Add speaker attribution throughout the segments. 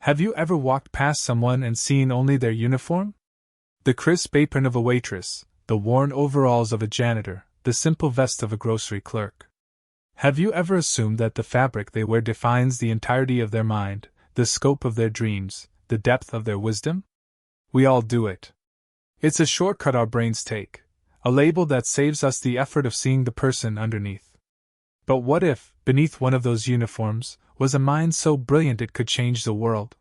Speaker 1: Have you ever walked past someone and seen only their uniform? The crisp apron of a waitress, the worn overalls of a janitor, the simple vest of a grocery clerk. Have you ever assumed that the fabric they wear defines the entirety of their mind, the scope of their dreams, the depth of their wisdom? We all do it. It's a shortcut our brains take, a label that saves us the effort of seeing the person underneath. But what if, beneath one of those uniforms, was a mind so brilliant it could change the world?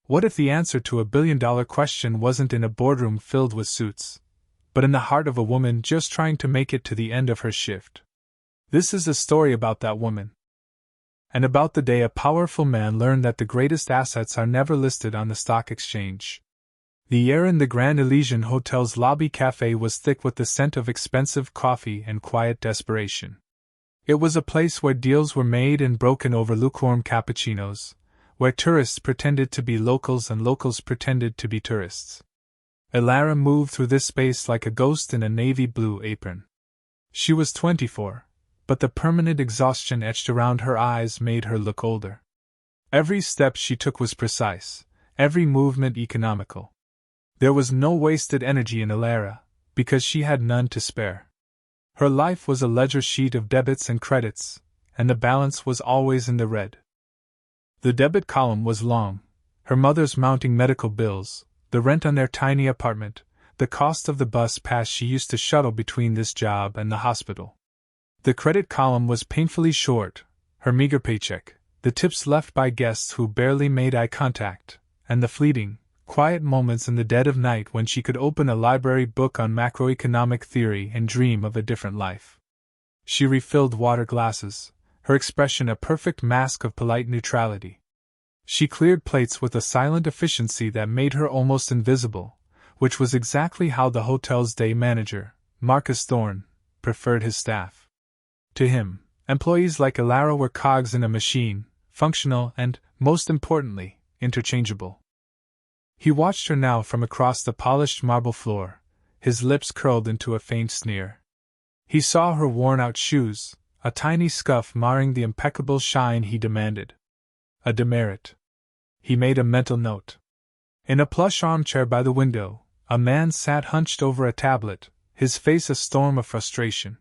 Speaker 1: What if the answer to $1 billion question wasn't in a boardroom filled with suits, but in the heart of a woman just trying to make it to the end of her shift? This is a story about that woman. And about the day a powerful man learned that the greatest assets are never listed on the stock exchange. The air in the Grand Elysian Hotel's lobby cafe was thick with the scent of expensive coffee and quiet desperation. It was a place where deals were made and broken over lukewarm cappuccinos, where tourists pretended to be locals and locals pretended to be tourists. Elara moved through this space like a ghost in a navy blue apron. She was 24, but the permanent exhaustion etched around her eyes made her look older. Every step she took was precise, every movement economical. There was no wasted energy in Elara, because she had none to spare. Her life was a ledger sheet of debits and credits, and the balance was always in the red. The debit column was long: her mother's mounting medical bills, the rent on their tiny apartment, the cost of the bus pass she used to shuttle between this job and the hospital. The credit column was painfully short: her meager paycheck, the tips left by guests who barely made eye contact, and the fleeting, quiet moments in the dead of night when she could open a library book on macroeconomic theory and dream of a different life. She refilled water glasses, her expression a perfect mask of polite neutrality. She cleared plates with a silent efficiency that made her almost invisible, which was exactly how the hotel's day manager, Marcus Thorne, preferred his staff. To him, employees like Elara were cogs in a machine, functional and, most importantly, interchangeable. He watched her now from across the polished marble floor, his lips curled into a faint sneer. He saw her worn-out shoes, a tiny scuff marring the impeccable shine he demanded. A demerit. He made a mental note. In a plush armchair by the window, a man sat hunched over a tablet, his face a storm of frustration.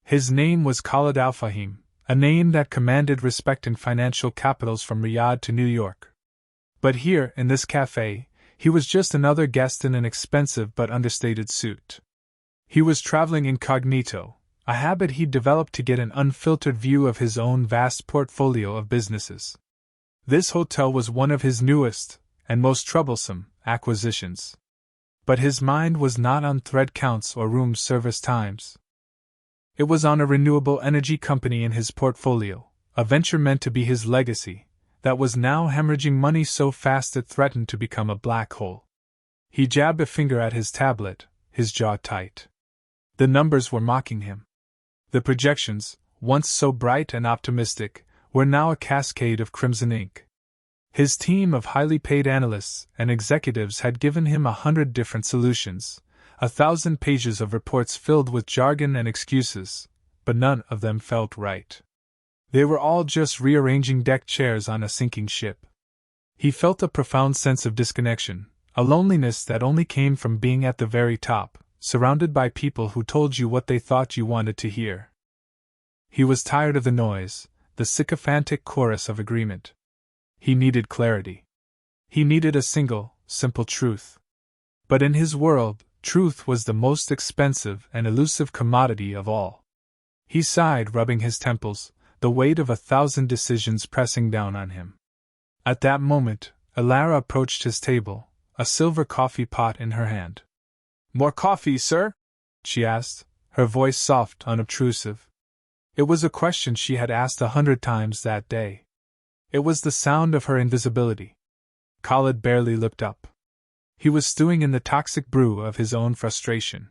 Speaker 1: His name was Khalid Al-Fahim, a name that commanded respect in financial capitals from Riyadh to New York. But here, in this cafe, he was just another guest in an expensive but understated suit. He was traveling incognito, a habit he'd developed to get an unfiltered view of his own vast portfolio of businesses. This hotel was one of his newest, and most troublesome, acquisitions. But his mind was not on thread counts or room service times. It was on a renewable energy company in his portfolio, a venture meant to be his legacy, that was now hemorrhaging money so fast it threatened to become a black hole. He jabbed a finger at his tablet, his jaw tight. The numbers were mocking him. The projections, once so bright and optimistic, were now a cascade of crimson ink. His team of highly paid analysts and executives had given him 100 different solutions, 1,000 pages of reports filled with jargon and excuses, but none of them felt right. They were all just rearranging deck chairs on a sinking ship. He felt a profound sense of disconnection, a loneliness that only came from being at the very top, surrounded by people who told you what they thought you wanted to hear. He was tired of the noise, the sycophantic chorus of agreement. He needed clarity. He needed a single, simple truth. But in his world, truth was the most expensive and elusive commodity of all. He sighed, rubbing his temples, the weight of 1,000 decisions pressing down on him. At that moment, Elara approached his table, a silver coffee pot in her hand. "More coffee, sir?" she asked, her voice soft, unobtrusive. It was a question she had asked 100 times that day. It was the sound of her invisibility. Khalid barely looked up. He was stewing in the toxic brew of his own frustration.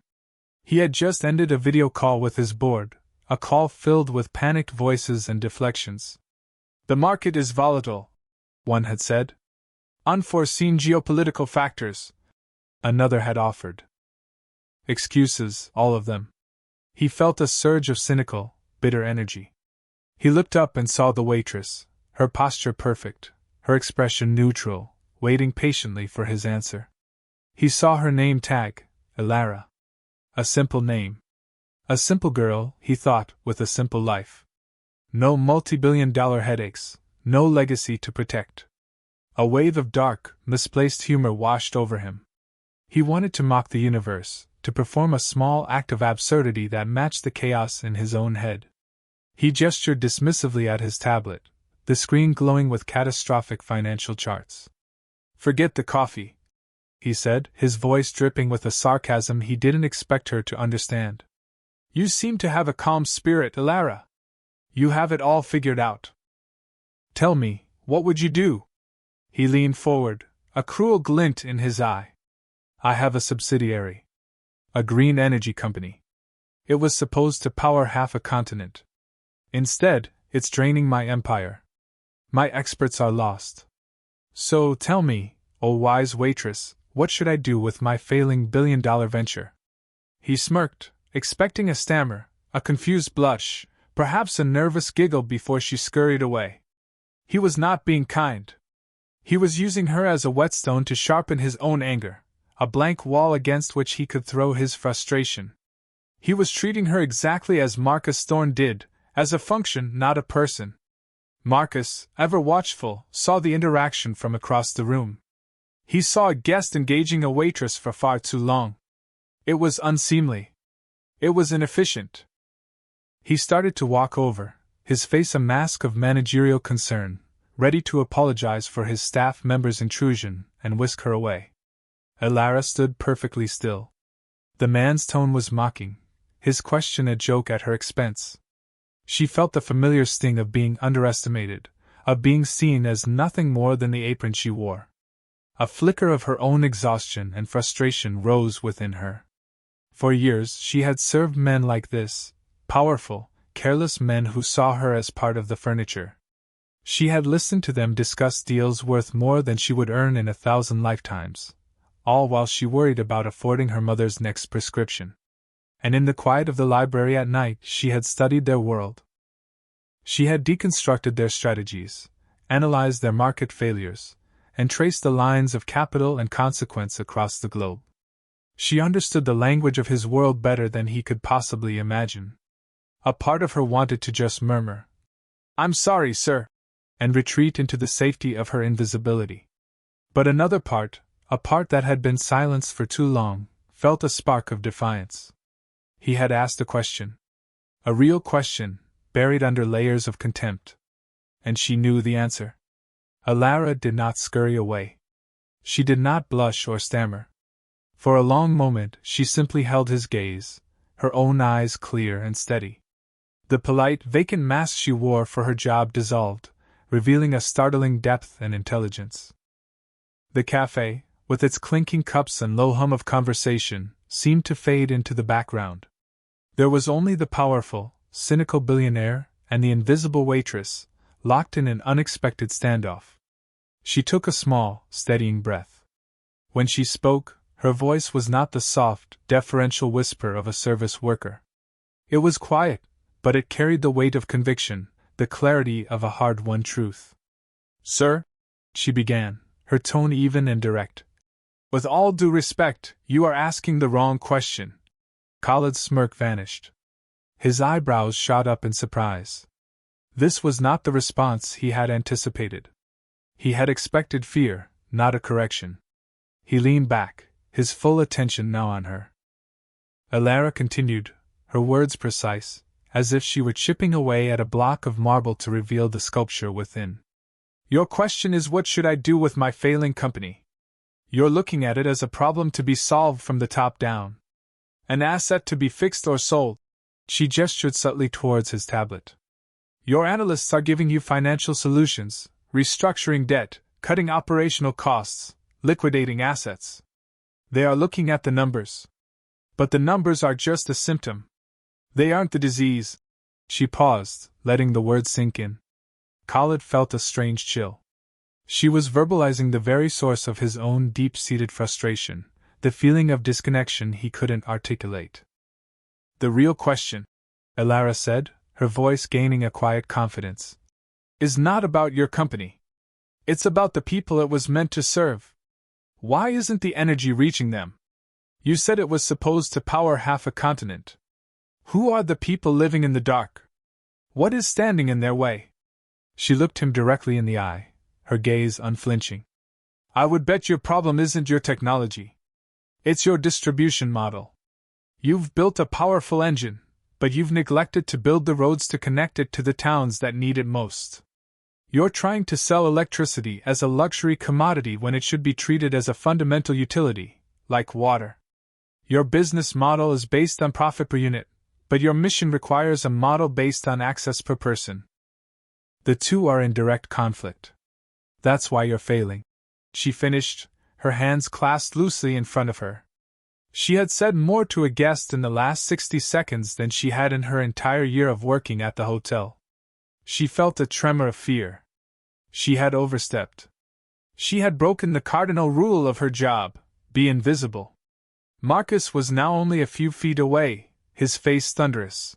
Speaker 1: He had just ended a video call with his board, a call filled with panicked voices and deflections. "The market is volatile," one had said. "Unforeseen geopolitical factors," another had offered. Excuses, all of them. He felt a surge of cynical, bitter energy. He looked up and saw the waitress, her posture perfect, her expression neutral, waiting patiently for his answer. He saw her name tag, Elara. A simple name. A simple girl, he thought, with a simple life. No multi-billion-dollar headaches, no legacy to protect. A wave of dark, misplaced humor washed over him. He wanted to mock the universe, to perform a small act of absurdity that matched the chaos in his own head. He gestured dismissively at his tablet, the screen glowing with catastrophic financial charts. "Forget the coffee," he said, his voice dripping with a sarcasm he didn't expect her to understand. "You seem to have a calm spirit, Elara. You have it all figured out. Tell me, what would you do?" He leaned forward, a cruel glint in his eye. "I have a subsidiary. A green energy company. It was supposed to power half a continent. Instead, it's draining my empire. My experts are lost. So tell me, oh wise waitress, what should I do with my failing billion-dollar venture?" He smirked, expecting a stammer, a confused blush, perhaps a nervous giggle before she scurried away. He was not being kind. He was using her as a whetstone to sharpen his own anger, a blank wall against which he could throw his frustration. He was treating her exactly as Marcus Thorne did, as a function, not a person. Marcus, ever watchful, saw the interaction from across the room. He saw a guest engaging a waitress for far too long. It was unseemly. It was inefficient. He started to walk over, his face a mask of managerial concern, ready to apologize for his staff member's intrusion and whisk her away. Elara stood perfectly still. The man's tone was mocking, his question a joke at her expense. She felt the familiar sting of being underestimated, of being seen as nothing more than the apron she wore. A flicker of her own exhaustion and frustration rose within her. For years she had served men like this, powerful, careless men who saw her as part of the furniture. She had listened to them discuss deals worth more than she would earn in 1,000 lifetimes, all while she worried about affording her mother's next prescription. And in the quiet of the library at night she had studied their world. She had deconstructed their strategies, analyzed their market failures, and traced the lines of capital and consequence across the globe. She understood the language of his world better than he could possibly imagine. A part of her wanted to just murmur, "I'm sorry, sir," and retreat into the safety of her invisibility. But another part, a part that had been silenced for too long, felt a spark of defiance. He had asked a question. A real question, buried under layers of contempt. And she knew the answer. Elara did not scurry away. She did not blush or stammer. For a long moment she simply held his gaze, her own eyes clear and steady. The polite, vacant mask she wore for her job dissolved, revealing a startling depth and intelligence. The cafe, with its clinking cups and low hum of conversation, seemed to fade into the background. There was only the powerful, cynical billionaire and the invisible waitress, locked in an unexpected standoff. She took a small, steadying breath. When she spoke, her voice was not the soft, deferential whisper of a service worker. It was quiet, but it carried the weight of conviction, the clarity of a hard-won truth. "Sir," she began, her tone even and direct, "with all due respect, you are asking the wrong question." Khaled's smirk vanished. His eyebrows shot up in surprise. This was not the response he had anticipated. He had expected fear, not a correction. He leaned back, his full attention now on her. Elara continued, her words precise, as if she were chipping away at a block of marble to reveal the sculpture within. "Your question is, what should I do with my failing company? You're looking at it as a problem to be solved from the top down. An asset to be fixed or sold." She gestured subtly towards his tablet. "Your analysts are giving you financial solutions, restructuring debt, cutting operational costs, liquidating assets. They are looking at the numbers. But the numbers are just a symptom. They aren't the disease." She paused, letting the words sink in. Khaled felt a strange chill. She was verbalizing the very source of his own deep-seated frustration, the feeling of disconnection he couldn't articulate. "The real question," Elara said, her voice gaining a quiet confidence, "is not about your company. It's about the people it was meant to serve. Why isn't the energy reaching them? You said it was supposed to power half a continent. Who are the people living in the dark? What is standing in their way? She looked him directly in the eye, her gaze unflinching. I would bet your problem isn't your technology. It's your distribution model. You've built a powerful engine, but you've neglected to build the roads to connect it to the towns that need it most. You're trying to sell electricity as a luxury commodity when it should be treated as a fundamental utility, like water. Your business model is based on profit per unit, but your mission requires a model based on access per person. The two are in direct conflict. That's why you're failing. She finished, her hands clasped loosely in front of her. She had said more to a guest in the last 60 seconds than she had in her entire year of working at the hotel. She felt a tremor of fear. She had overstepped. She had broken the cardinal rule of her job: be invisible. Marcus was now only a few feet away, his face thunderous.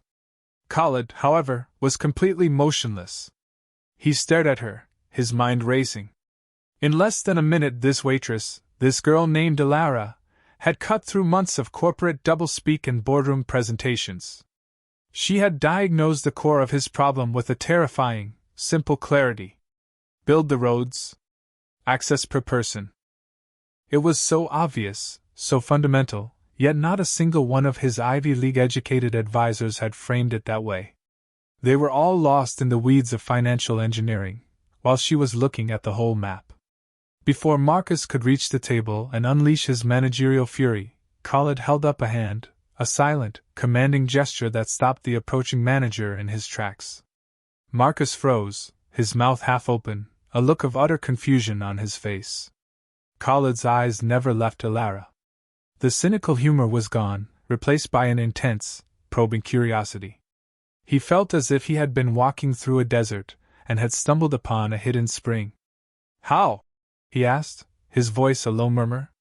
Speaker 1: Khalid, however, was completely motionless. He stared at her, his mind racing. In less than a minute, this waitress, this girl named Alara, had cut through months of corporate doublespeak and boardroom presentations. She had diagnosed the core of his problem with a terrifying, simple clarity. Build the roads. Access per person. It was so obvious, so fundamental, yet not a single one of his Ivy League-educated advisors had framed it that way. They were all lost in the weeds of financial engineering, while she was looking at the whole map. Before Marcus could reach the table and unleash his managerial fury, Khalid held up a hand, a silent, commanding gesture that stopped the approaching manager in his tracks. Marcus froze, his mouth half open, a look of utter confusion on his face. Khalid's eyes never left Alara. The cynical humor was gone, replaced by an intense, probing curiosity. He felt as if he had been walking through a desert and had stumbled upon a hidden spring. How? He asked, his voice a low murmur.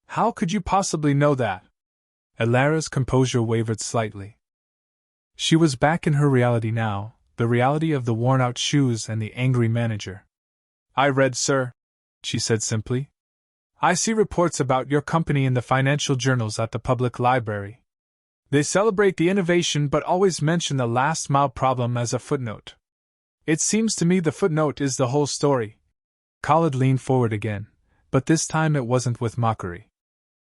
Speaker 1: How could you possibly know that? Alara's composure wavered slightly. She was back in her reality now, the reality of the worn-out shoes and the angry manager. I read, sir, she said simply. I see reports about your company in the financial journals at the public library. They celebrate the innovation but always mention the last-mile problem as a footnote. It seems to me the footnote is the whole story. Khalid leaned forward again, but this time it wasn't with mockery.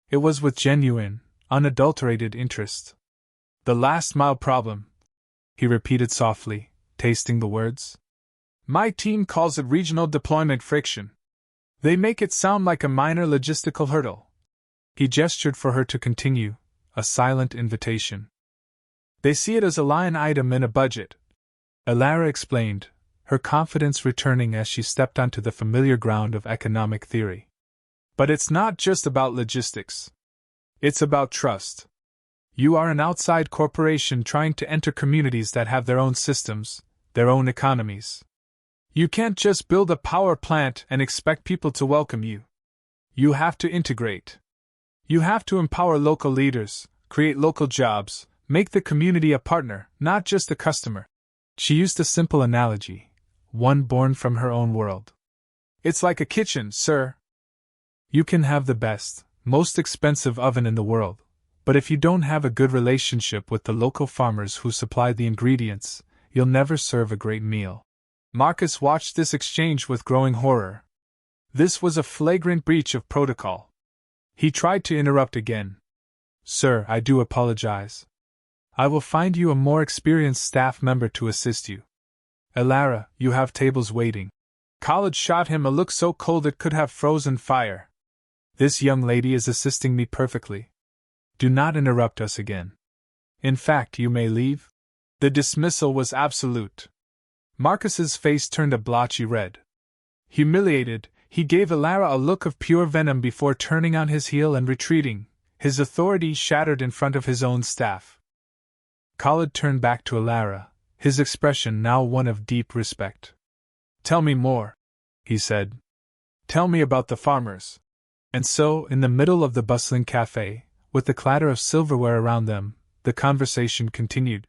Speaker 1: It was with genuine, unadulterated interest. The last-mile problem, he repeated softly, tasting the words. My team calls it regional deployment friction. They make it sound like a minor logistical hurdle. He gestured for her to continue, a silent invitation. They see it as a line item in a budget. Alara explained, her confidence returning as she stepped onto the familiar ground of economic theory. But it's not just about logistics. It's about trust. You are an outside corporation trying to enter communities that have their own systems, their own economies. You can't just build a power plant and expect people to welcome you. You have to integrate. You have to empower local leaders, create local jobs, make the community a partner, not just a customer. She used a simple analogy, one born from her own world. It's like a kitchen, sir. You can have the best, most expensive oven in the world, but if you don't have a good relationship with the local farmers who supply the ingredients, you'll never serve a great meal. Marcus watched this exchange with growing horror. This was a flagrant breach of protocol. He tried to interrupt again. Sir, I do apologize. I will find you a more experienced staff member to assist you. Alara, you have tables waiting. Khalid shot him a look so cold it could have frozen fire. This young lady is assisting me perfectly. Do not interrupt us again. In fact, you may leave. The dismissal was absolute. Marcus's face turned a blotchy red. Humiliated, he gave Alara a look of pure venom before turning on his heel and retreating, his authority shattered in front of his own staff. Khalid turned back to Alara, his expression now one of deep respect. Tell me more, he said. Tell me about the farmers. And so, in the middle of the bustling cafe, with the clatter of silverware around them, the conversation continued.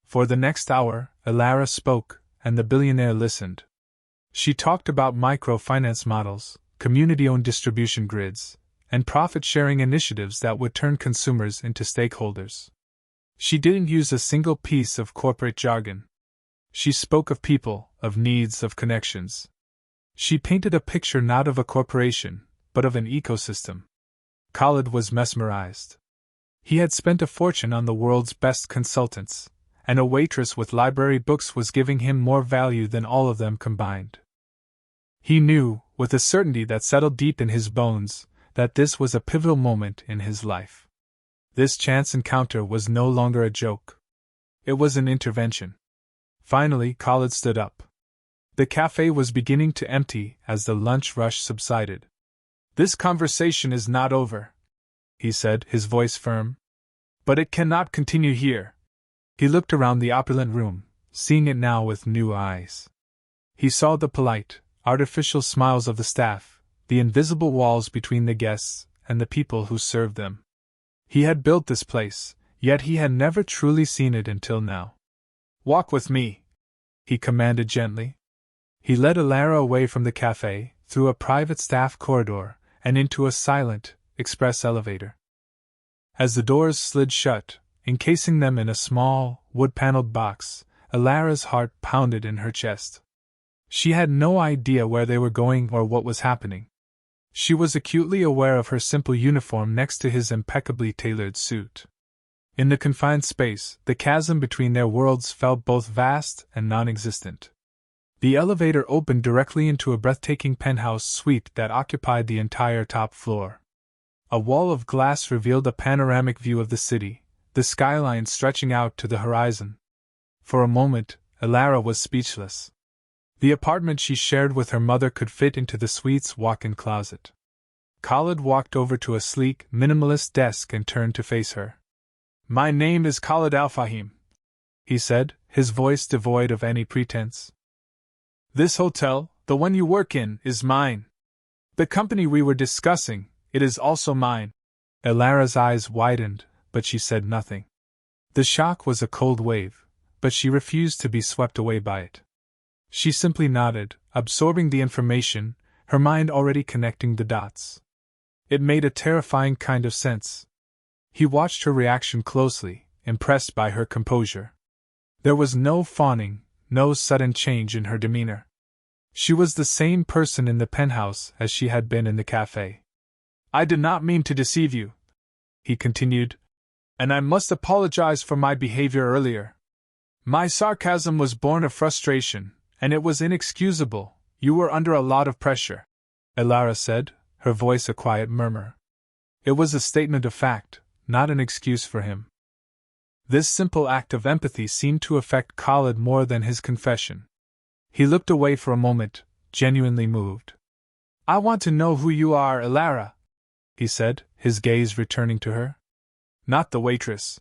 Speaker 1: For the next hour, Alara spoke, and the billionaire listened. She talked about microfinance models, community-owned distribution grids, and profit-sharing initiatives that would turn consumers into stakeholders. She didn't use a single piece of corporate jargon. She spoke of people, of needs, of connections. She painted a picture not of a corporation, but of an ecosystem. Khalid was mesmerized. He had spent a fortune on the world's best consultants, and a waitress with library books was giving him more value than all of them combined. He knew, with a certainty that settled deep in his bones, that this was a pivotal moment in his life. This chance encounter was no longer a joke. It was an intervention. Finally, Khalid stood up. The cafe was beginning to empty as the lunch rush subsided. "This conversation is not over," he said, his voice firm. "But it cannot continue here." He looked around the opulent room, seeing it now with new eyes. He saw the polite, artificial smiles of the staff, the invisible walls between the guests and the people who served them. He had built this place, yet he had never truly seen it until now. "Walk with me," he commanded gently. He led Alara away from the cafe, through a private staff corridor, and into a silent, express elevator. As the doors slid shut, encasing them in a small, wood-paneled box, Alara's heart pounded in her chest. She had no idea where they were going or what was happening. She was acutely aware of her simple uniform next to his impeccably tailored suit. In the confined space, the chasm between their worlds felt both vast and non-existent. The elevator opened directly into a breathtaking penthouse suite that occupied the entire top floor. A wall of glass revealed a panoramic view of the city, the skyline stretching out to the horizon. For a moment, Alara was speechless. The apartment she shared with her mother could fit into the suite's walk-in closet. Khalid walked over to a sleek, minimalist desk and turned to face her. "My name is Khalid Al-Fahim," he said, his voice devoid of any pretense. "This hotel, the one you work in, is mine. The company we were discussing, it is also mine." Alara's eyes widened, but she said nothing. The shock was a cold wave, but she refused to be swept away by it. She simply nodded, absorbing the information, her mind already connecting the dots. It made a terrifying kind of sense. He watched her reaction closely, impressed by her composure. There was no fawning, no sudden change in her demeanor. She was the same person in the penthouse as she had been in the cafe. "I did not mean to deceive you," he continued, "and I must apologize for my behavior earlier. My sarcasm was born of frustration, and it was inexcusable. You were under a lot of pressure," Alara said, her voice a quiet murmur. It was a statement of fact, not an excuse for him. This simple act of empathy seemed to affect Khalid more than his confession. He looked away for a moment, genuinely moved. "I want to know who you are, Alara," he said, his gaze returning to her. "Not the waitress.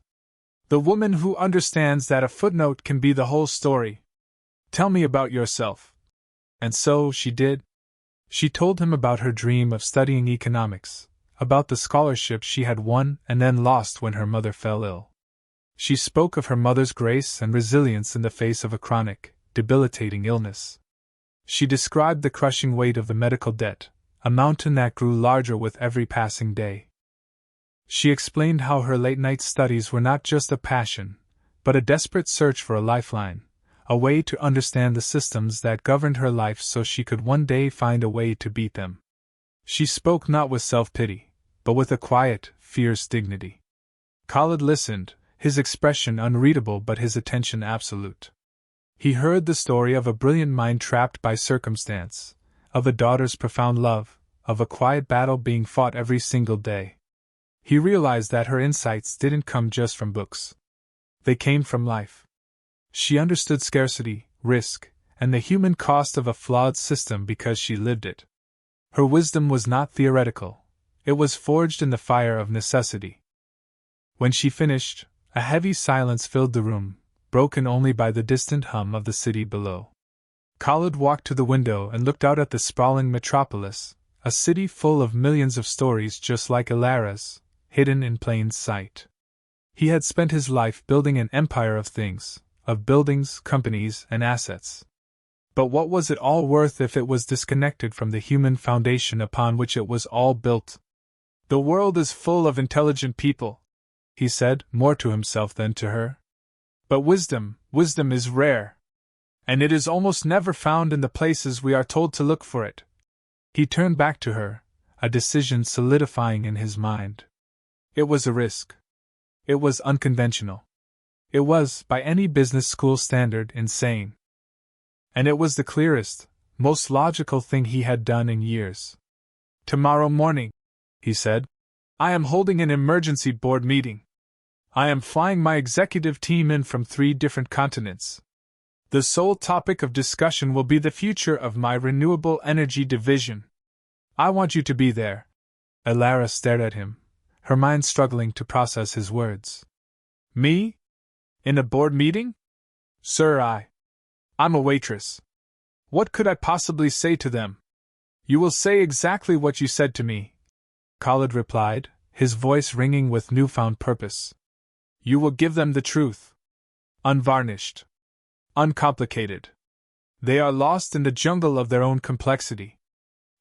Speaker 1: The woman who understands that a footnote can be the whole story. Tell me about yourself." And so she did. She told him about her dream of studying economics, about the scholarship she had won and then lost when her mother fell ill. She spoke of her mother's grace and resilience in the face of a chronic, debilitating illness. She described the crushing weight of the medical debt, a mountain that grew larger with every passing day. She explained how her late-night studies were not just a passion, but a desperate search for a lifeline, a way to understand the systems that governed her life so she could one day find a way to beat them. She spoke not with self-pity, but with a quiet, fierce dignity. Khalid listened, his expression unreadable but his attention absolute. He heard the story of a brilliant mind trapped by circumstance, of a daughter's profound love, of a quiet battle being fought every single day. He realized that her insights didn't come just from books. They came from life. She understood scarcity, risk, and the human cost of a flawed system because she lived it. Her wisdom was not theoretical, it was forged in the fire of necessity. When she finished, a heavy silence filled the room, broken only by the distant hum of the city below. Khalid walked to the window and looked out at the sprawling metropolis, a city full of millions of stories just like Alara's, hidden in plain sight. He had spent his life building an empire of things, of buildings, companies, and assets. But what was it all worth if it was disconnected from the human foundation upon which it was all built? The world is full of intelligent people, he said, more to himself than to her. But wisdom is rare. And it is almost never found in the places we are told to look for it. He turned back to her, a decision solidifying in his mind. It was a risk. It was unconventional. It was, by any business school standard, insane. And it was the clearest, most logical thing he had done in years. "Tomorrow morning," he said, "I am holding an emergency board meeting. I am flying my executive team in from 3 different continents. The sole topic of discussion will be the future of my renewable energy division. I want you to be there." Elara stared at him, her mind struggling to process his words. "Me? In a board meeting? Sir, I'm a waitress. What could I possibly say to them?" "You will say exactly what you said to me," Khalid replied, his voice ringing with newfound purpose. "You will give them the truth. Unvarnished. Uncomplicated. They are lost in the jungle of their own complexity.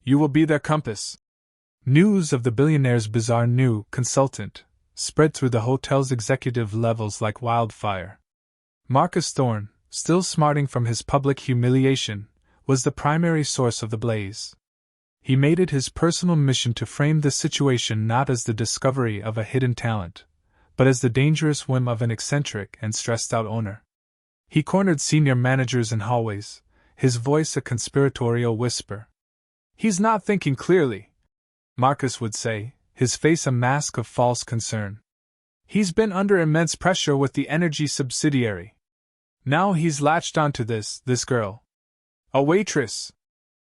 Speaker 1: You will be their compass." News of the billionaire's bizarre new consultant spread through the hotel's executive levels like wildfire. Marcus Thorne, still smarting from his public humiliation, was the primary source of the blaze. He made it his personal mission to frame the situation not as the discovery of a hidden talent, but as the dangerous whim of an eccentric and stressed-out owner. He cornered senior managers in hallways, his voice a conspiratorial whisper. "He's not thinking clearly," Marcus would say, his face a mask of false concern. "He's been under immense pressure with the energy subsidiary. Now he's latched onto this girl. A waitress.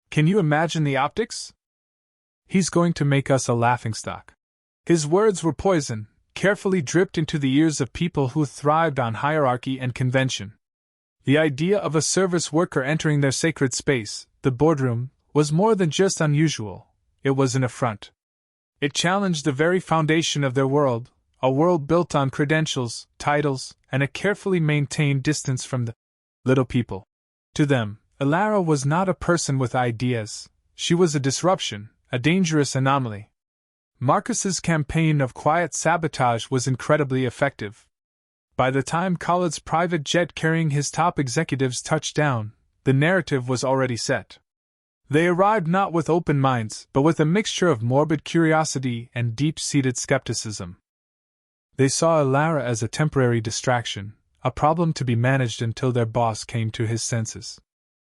Speaker 1: Can you imagine the optics? He's going to make us a laughingstock." His words were poison, carefully dripped into the ears of people who thrived on hierarchy and convention. The idea of a service worker entering their sacred space, the boardroom, was more than just unusual, it was an affront. It challenged the very foundation of their world, a world built on credentials, titles, and a carefully maintained distance from the little people. To them, Elara was not a person with ideas, she was a disruption, a dangerous anomaly. Marcus's campaign of quiet sabotage was incredibly effective. By the time Khalid's private jet carrying his top executives touched down, the narrative was already set. They arrived not with open minds, but with a mixture of morbid curiosity and deep-seated skepticism. They saw Elara as a temporary distraction, a problem to be managed until their boss came to his senses.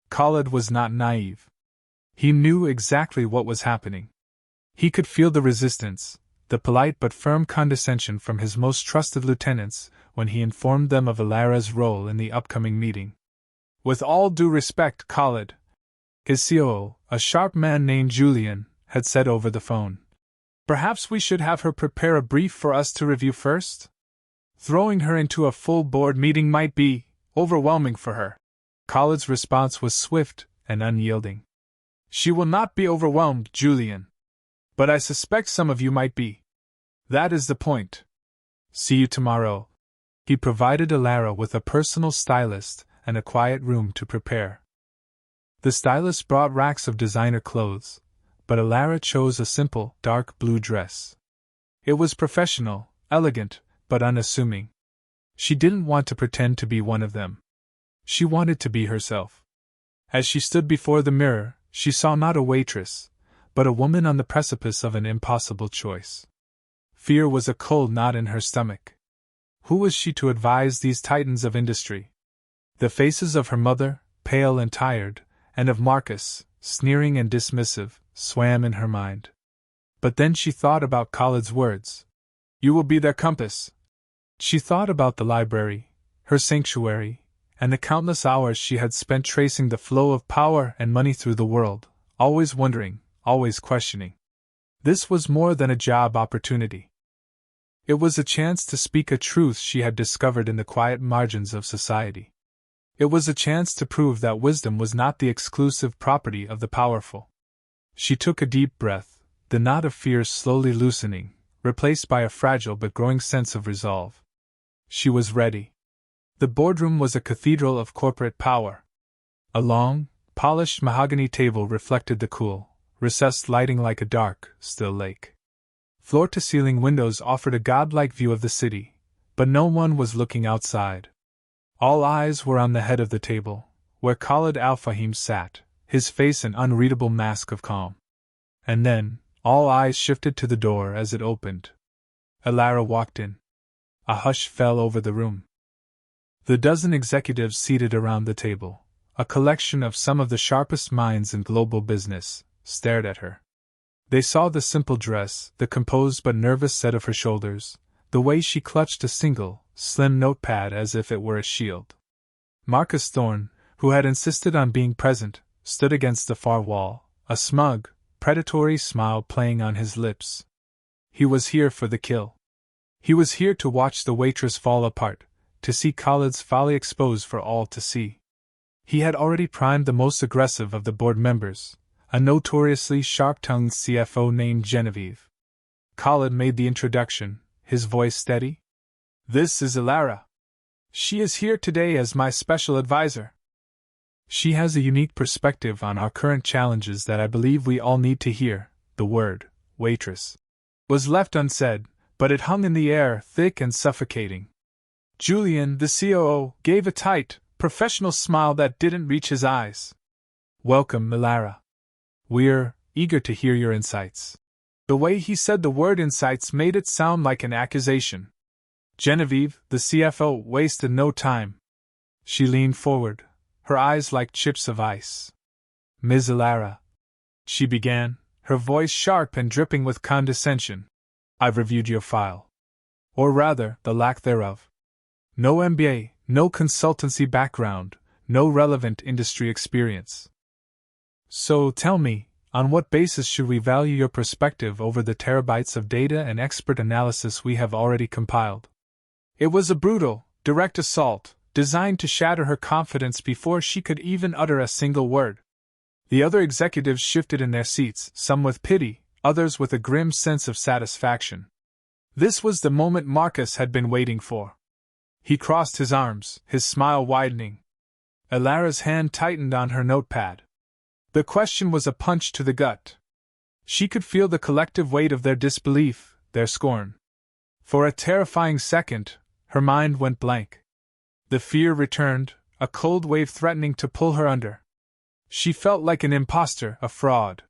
Speaker 1: Khalid was not naive. He knew exactly what was happening. He could feel the resistance, the polite but firm condescension from his most trusted lieutenants when he informed them of Elara's role in the upcoming meeting. "With all due respect, Khalid," his COO, a sharp man named Julian, had said over the phone, "perhaps we should have her prepare a brief for us to review first? Throwing her into a full board meeting might be overwhelming for her." Khalid's response was swift and unyielding. "She will not be overwhelmed, Julian. But I suspect some of you might be. That is the point. See you tomorrow." He provided Elara with a personal stylist and a quiet room to prepare. The stylist brought racks of designer clothes, but Elara chose a simple, dark blue dress. It was professional, elegant, but unassuming. She didn't want to pretend to be one of them. She wanted to be herself. As she stood before the mirror, she saw not a waitress, but a woman on the precipice of an impossible choice. Fear was a cold knot in her stomach. Who was she to advise these titans of industry? The faces of her mother, pale and tired, and of Marcus, sneering and dismissive, swam in her mind. But then she thought about Khalid's words. "You will be their compass." She thought about the library, her sanctuary, and the countless hours she had spent tracing the flow of power and money through the world, always wondering, always questioning. This was more than a job opportunity. It was a chance to speak a truth she had discovered in the quiet margins of society. It was a chance to prove that wisdom was not the exclusive property of the powerful. She took a deep breath, the knot of fear slowly loosening, replaced by a fragile but growing sense of resolve. She was ready. The boardroom was a cathedral of corporate power. A long, polished mahogany table reflected the cool, recessed lighting like a dark, still lake. Floor-to-ceiling windows offered a godlike view of the city, but no one was looking outside. All eyes were on the head of the table, where Khalid al-Fahim sat, his face an unreadable mask of calm. And then, all eyes shifted to the door as it opened. Alara walked in. A hush fell over the room. The dozen executives seated around the table, a collection of some of the sharpest minds in global business, stared at her. They saw the simple dress, the composed but nervous set of her shoulders, the way she clutched a single, slim notepad as if it were a shield. Marcus Thorne, who had insisted on being present, stood against the far wall, a smug, predatory smile playing on his lips. He was here for the kill. He was here to watch the waitress fall apart, to see Khalid's folly exposed for all to see. He had already primed the most aggressive of the board members, a notoriously sharp-tongued CFO named Genevieve. Khalid made the introduction, his voice steady. "This is Alara. She is here today as my special advisor. She has a unique perspective on our current challenges that I believe we all need to hear." The word, waitress, was left unsaid, but it hung in the air, thick and suffocating. Julian, the COO, gave a tight, professional smile that didn't reach his eyes. "Welcome, Alara. We're eager to hear your insights." The way he said the word insights made it sound like an accusation. Genevieve, the CFO, wasted no time. She leaned forward, her eyes like chips of ice. "Ms. Alara," she began, her voice sharp and dripping with condescension, "I've reviewed your file. Or rather, the lack thereof. No MBA, no consultancy background, no relevant industry experience. So tell me, on what basis should we value your perspective over the terabytes of data and expert analysis we have already compiled?" It was a brutal, direct assault, designed to shatter her confidence before she could even utter a single word. The other executives shifted in their seats, some with pity, others with a grim sense of satisfaction. This was the moment Marcus had been waiting for. He crossed his arms, his smile widening. Alara's hand tightened on her notepad. The question was a punch to the gut. She could feel the collective weight of their disbelief, their scorn. For a terrifying second, her mind went blank. The fear returned, a cold wave threatening to pull her under. She felt like an imposter, a fraud.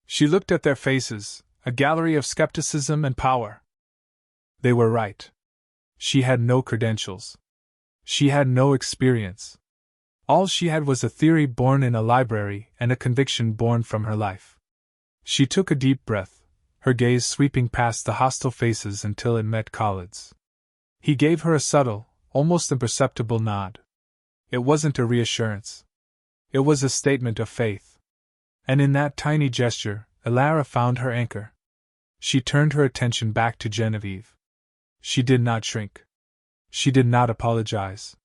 Speaker 1: She looked at their faces, a gallery of skepticism and power. They were right. She had no credentials. She had no experience. All she had was a theory born in a library and a conviction born from her life. She took a deep breath, her gaze sweeping past the hostile faces until it met Khalid's. He gave her a subtle, almost imperceptible nod. It wasn't a reassurance. It was a statement of faith. And in that tiny gesture, Alara found her anchor. She turned her attention back to Genevieve. She did not shrink. She did not apologize.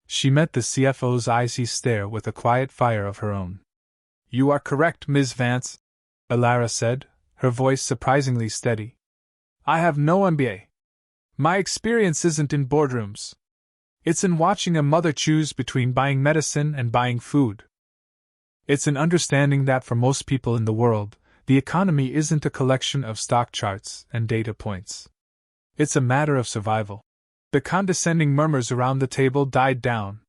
Speaker 1: She met the CFO's icy stare with a quiet fire of her own. "You are correct, Ms. Vance," Alara said, her voice surprisingly steady. "I have no MBA. My experience isn't in boardrooms. It's in watching a mother choose between buying medicine and buying food. It's in understanding that for most people in the world, the economy isn't a collection of stock charts and data points. It's a matter of survival." The condescending murmurs around the table died down.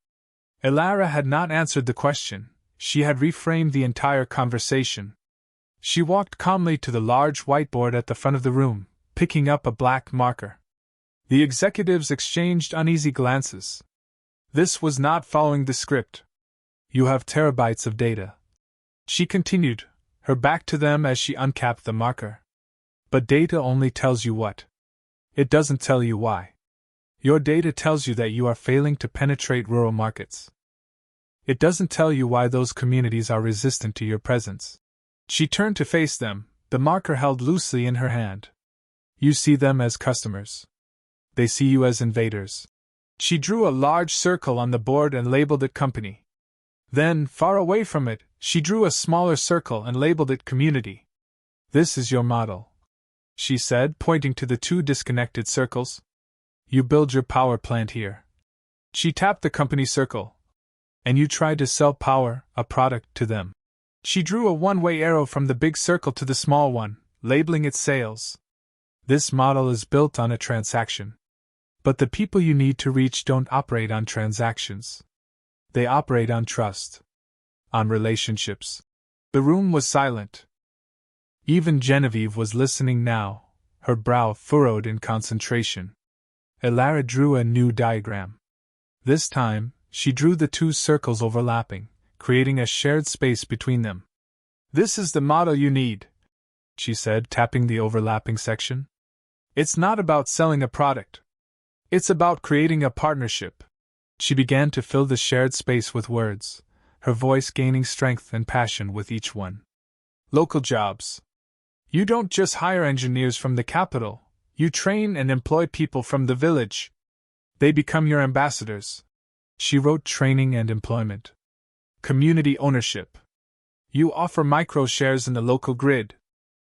Speaker 1: Alara had not answered the question, she had reframed the entire conversation. She walked calmly to the large whiteboard at the front of the room, picking up a black marker. The executives exchanged uneasy glances. This was not following the script. "You have terabytes of data," she continued, her back to them as she uncapped the marker. "But data only tells you what. It doesn't tell you why. Your data tells you that you are failing to penetrate rural markets. It doesn't tell you why those communities are resistant to your presence." She turned to face them, the marker held loosely in her hand. "You see them as customers. They see you as invaders." She drew a large circle on the board and labeled it company. Then, far away from it, she drew a smaller circle and labeled it community. "This is your model," she said, pointing to the two disconnected circles. "You build your power plant here." She tapped the company circle. And you tried to sell power, a product, to them. She drew a one-way arrow from the big circle to the small one, labeling it sales. This model is built on a transaction. But the people you need to reach don't operate on transactions. They operate on trust. On relationships. The room was silent. Even Genevieve was listening now, her brow furrowed in concentration. Elara drew a new diagram. This time, she drew the two circles overlapping, creating a shared space between them. This is the model you need, she said, tapping the overlapping section. It's not about selling a product. It's about creating a partnership. She began to fill the shared space with words, her voice gaining strength and passion with each one. Local jobs. You don't just hire engineers from the capital, you train and employ people from the village. They become your ambassadors. She wrote training and employment. Community ownership. You offer micro-shares in the local grid.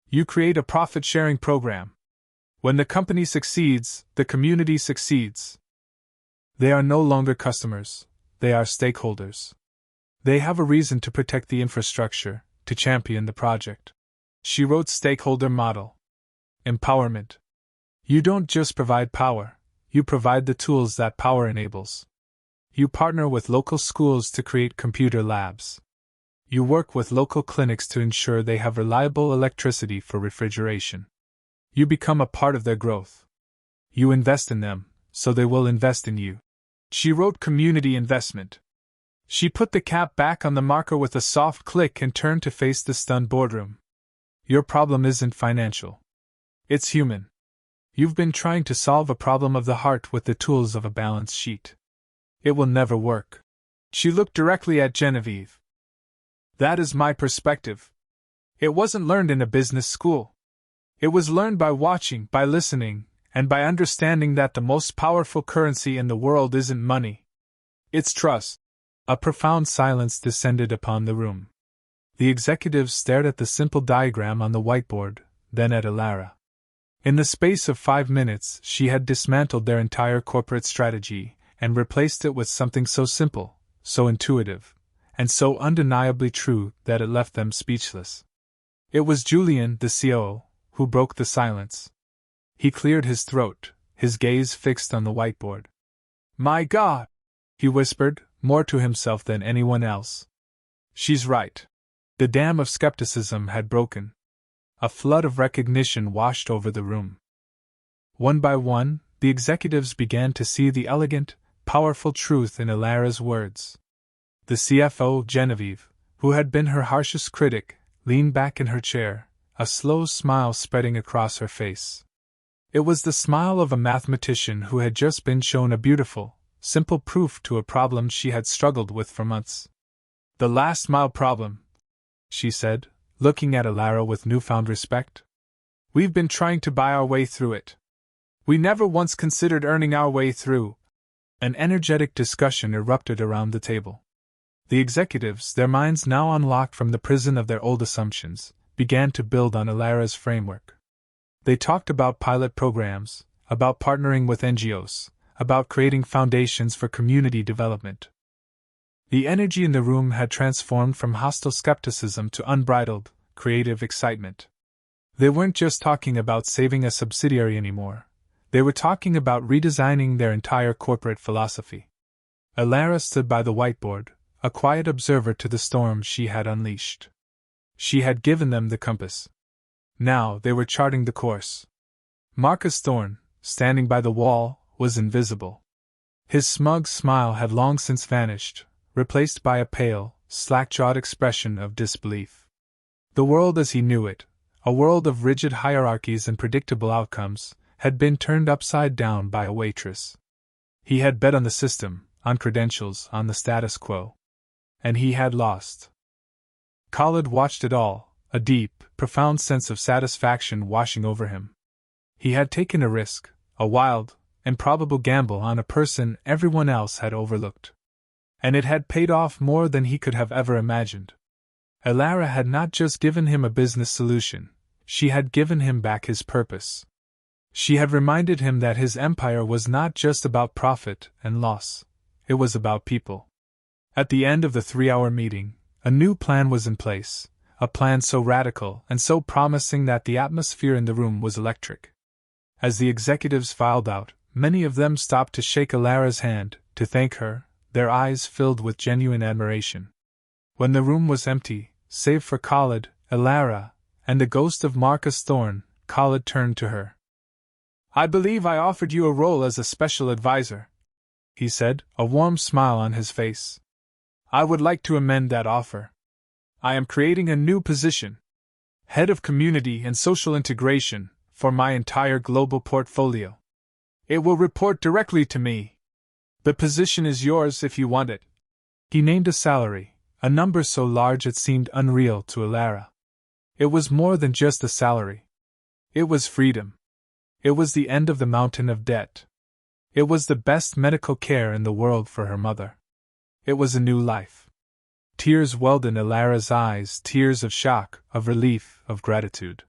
Speaker 1: You create a profit-sharing program. When the company succeeds, the community succeeds. They are no longer customers, they are stakeholders. They have a reason to protect the infrastructure, to champion the project. She wrote stakeholder model. Empowerment. You don't just provide power, you provide the tools that power enables. You partner with local schools to create computer labs. You work with local clinics to ensure they have reliable electricity for refrigeration. You become a part of their growth. You invest in them, so they will invest in you. She wrote community investment. She put the cap back on the marker with a soft click and turned to face the stunned boardroom. Your problem isn't financial. It's human. You've been trying to solve a problem of the heart with the tools of a balance sheet. It will never work. She looked directly at Genevieve. That is my perspective. It wasn't learned in a business school. It was learned by watching, by listening, and by understanding that the most powerful currency in the world isn't money. It's trust. A profound silence descended upon the room. The executives stared at the simple diagram on the whiteboard, then at Elara. In the space of 5 minutes, she had dismantled their entire corporate strategy and replaced it with something so simple, so intuitive, and so undeniably true that it left them speechless. It was Julian, the COO, who broke the silence. He cleared his throat, his gaze fixed on the whiteboard. My God! He whispered, more to himself than anyone else. She's right. The dam of skepticism had broken. A flood of recognition washed over the room. One by one, the executives began to see the elegant, powerful truth in Elara's words. The CFO, Genevieve, who had been her harshest critic, leaned back in her chair, a slow smile spreading across her face. It was the smile of a mathematician who had just been shown a beautiful, simple proof to a problem she had struggled with for months. The last mile problem, she said, looking at Elara with newfound respect. We've been trying to buy our way through it. We never once considered earning our way through. An energetic discussion erupted around the table. The executives, their minds now unlocked from the prison of their old assumptions, began to build on Elara's framework. They talked about pilot programs, about partnering with NGOs, about creating foundations for community development. The energy in the room had transformed from hostile skepticism to unbridled, creative excitement. They weren't just talking about saving a subsidiary anymore. They were talking about redesigning their entire corporate philosophy. Elara stood by the whiteboard, a quiet observer to the storm she had unleashed. She had given them the compass. Now they were charting the course. Marcus Thorne, standing by the wall, was invisible. His smug smile had long since vanished, replaced by a pale, slack-jawed expression of disbelief. The world as he knew it, a world of rigid hierarchies and predictable outcomes, had been turned upside down by a waitress. He had bet on the system, on credentials, on the status quo. And he had lost. Khalid watched it all, a deep, profound sense of satisfaction washing over him. He had taken a risk, a wild, improbable gamble on a person everyone else had overlooked. And it had paid off more than he could have ever imagined. Elara had not just given him a business solution, she had given him back his purpose. She had reminded him that his empire was not just about profit and loss, it was about people. At the end of the 3-hour meeting, a new plan was in place, a plan so radical and so promising that the atmosphere in the room was electric. As the executives filed out, many of them stopped to shake Alara's hand, to thank her, their eyes filled with genuine admiration. When the room was empty, save for Khalid, Alara, and the ghost of Marcus Thorne, Khalid turned to her. "I believe I offered you a role as a special advisor," he said, a warm smile on his face. "I would like to amend that offer. I am creating a new position, Head of Community and Social Integration, for my entire global portfolio. It will report directly to me. The position is yours if you want it." He named a salary, a number so large it seemed unreal to Alara. It was more than just a salary. It was freedom. It was the end of the mountain of debt. It was the best medical care in the world for her mother. It was a new life. Tears welled in Alara's eyes, tears of shock, of relief, of gratitude.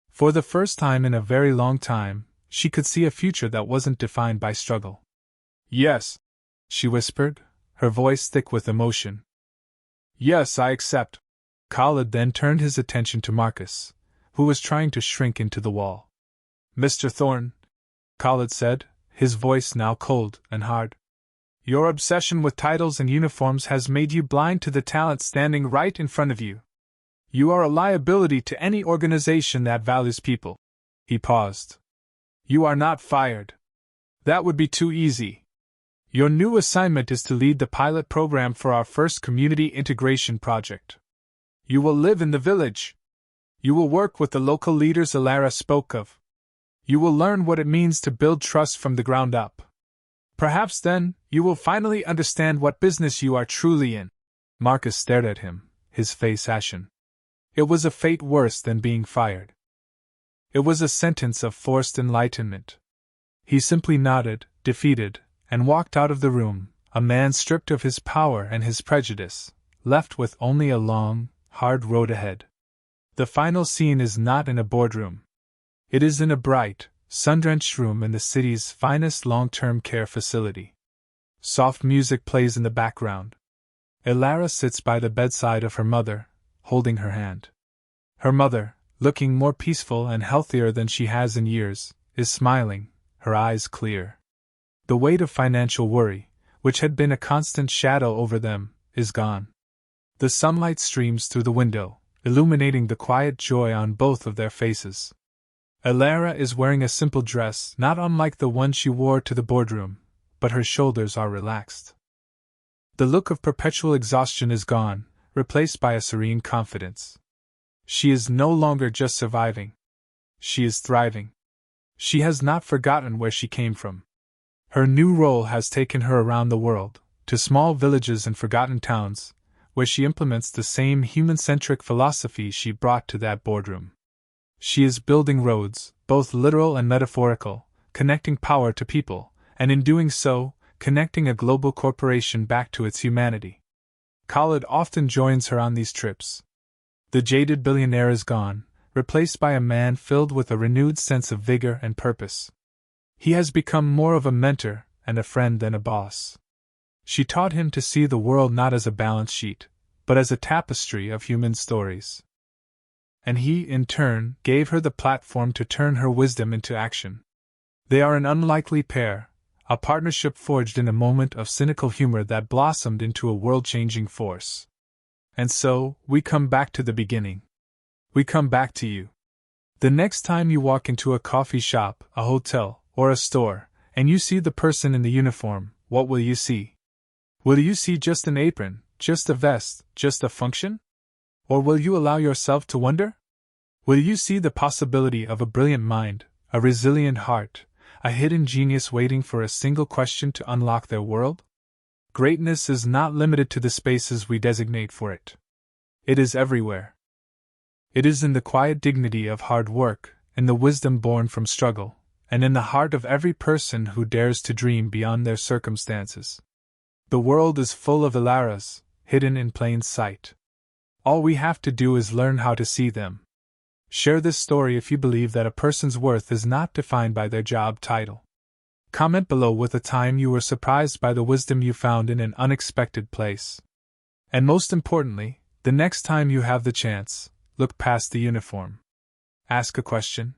Speaker 1: For the first time in a very long time, she could see a future that wasn't defined by struggle. "Yes," she whispered, her voice thick with emotion. "Yes, I accept." Khalid then turned his attention to Marcus, who was trying to shrink into the wall. "Mr. Thorne," Khalid said, his voice now cold and hard. "Your obsession with titles and uniforms has made you blind to the talent standing right in front of you. You are a liability to any organization that values people." He paused. "You are not fired. That would be too easy. Your new assignment is to lead the pilot program for our first community integration project. You will live in the village. You will work with the local leaders Alara spoke of. You will learn what it means to build trust from the ground up. Perhaps then, you will finally understand what business you are truly in." Marcus stared at him, his face ashen. It was a fate worse than being fired. It was a sentence of forced enlightenment. He simply nodded, defeated, and walked out of the room, a man stripped of his power and his prejudice, left with only a long, hard road ahead. The final scene is not in a boardroom. It is in a bright, sun-drenched room in the city's finest long-term care facility. Soft music plays in the background. Alara sits by the bedside of her mother, holding her hand. Her mother, looking more peaceful and healthier than she has in years, is smiling, her eyes clear. The weight of financial worry, which had been a constant shadow over them, is gone. The sunlight streams through the window, illuminating the quiet joy on both of their faces. Alara is wearing a simple dress not unlike the one she wore to the boardroom, but her shoulders are relaxed. The look of perpetual exhaustion is gone, replaced by a serene confidence. She is no longer just surviving. She is thriving. She has not forgotten where she came from. Her new role has taken her around the world, to small villages and forgotten towns, where she implements the same human-centric philosophy she brought to that boardroom. She is building roads, both literal and metaphorical, connecting power to people, and in doing so, connecting a global corporation back to its humanity. Khalid often joins her on these trips. The jaded billionaire is gone, replaced by a man filled with a renewed sense of vigor and purpose. He has become more of a mentor and a friend than a boss. She taught him to see the world not as a balance sheet, but as a tapestry of human stories. And he, in turn, gave her the platform to turn her wisdom into action. They are an unlikely pair, a partnership forged in a moment of cynical humor that blossomed into a world-changing force. And so, we come back to the beginning. We come back to you. The next time you walk into a coffee shop, a hotel, or a store, and you see the person in the uniform, what will you see? Will you see just an apron, just a vest, just a function? Or will you allow yourself to wonder? Will you see the possibility of a brilliant mind, a resilient heart, a hidden genius waiting for a single question to unlock their world? Greatness is not limited to the spaces we designate for it. It is everywhere. It is in the quiet dignity of hard work, in the wisdom born from struggle, and in the heart of every person who dares to dream beyond their circumstances. The world is full of Alaras, hidden in plain sight. All we have to do is learn how to see them. Share this story if you believe that a person's worth is not defined by their job title. Comment below with a time you were surprised by the wisdom you found in an unexpected place. And most importantly, the next time you have the chance, look past the uniform. Ask a question.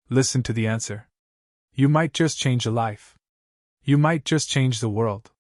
Speaker 1: Listen to the answer. You might just change a life. You might just change the world.